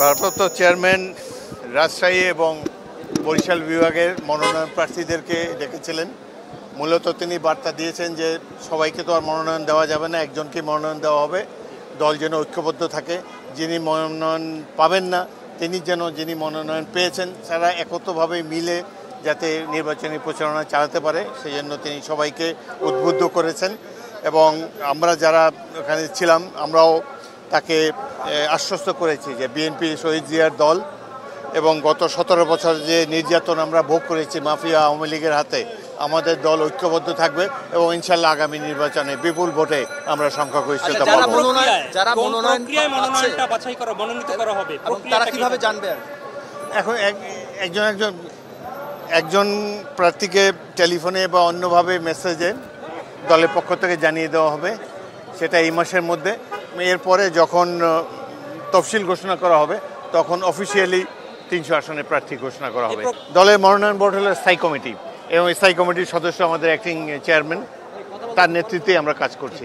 ভারপ্রাপ্ত চেয়ারম্যান রাজশাহী এবং বরিশাল বিভাগের মনোনয়ন প্রার্থীদেরকে ডেকেছিলেন। মূলত তিনি বার্তা দিয়েছেন যে সবাইকে তো আর মনোনয়ন দেওয়া যাবে না, একজনকে মনোনয়ন দেওয়া হবে। দল যেন ঐক্যবদ্ধ থাকে, যিনি মনোনয়ন পাবেন না তিনি যেন যিনি মনোনয়ন পেয়েছেন তারা একত্রভাবে মিলে যাতে নির্বাচনী প্রচারণা চালাতে পারে সেই জন্য তিনি সবাইকে উদ্বুদ্ধ করেছেন। এবং আমরা যারা ওখানে ছিলাম আমরাও তাকে আশ্বস্ত করেছি যে বিএনপি শহীদ জিয়ার দল এবং গত 17 বছর যে নির্যাতন আমরা ভোগ করেছি মাফিয়া আওয়ামী লীগের হাতে, আমাদের দল ঐক্যবদ্ধ থাকবে এবং ইনশাল্লাহ আগামী নির্বাচনে বিপুল ভোটে আমরা সংখ্যাগরিষ্ঠতা পাবো। যারা মনোনয়নটা বাছাই করা মনোনীত করা হবে তারা কিভাবে জানবে? এখন একজন প্রার্থীকে টেলিফোনে বা অন্যভাবে মেসেজে দলের পক্ষ থেকে জানিয়ে দেওয়া হবে, সেটা এই মাসের মধ্যে। এরপরে যখন তফসিল ঘোষণা করা হবে তখন অফিসিয়ালি 300 আসনের প্রার্থী ঘোষণা করা হবে। দলের মনোনয়ন বোর্ড হলো স্থায়ী কমিটি এবং স্থায়ী কমিটির সদস্য আমাদের অ্যাক্টিং চেয়ারম্যান, তার নেতৃত্বে আমরা কাজ করছি।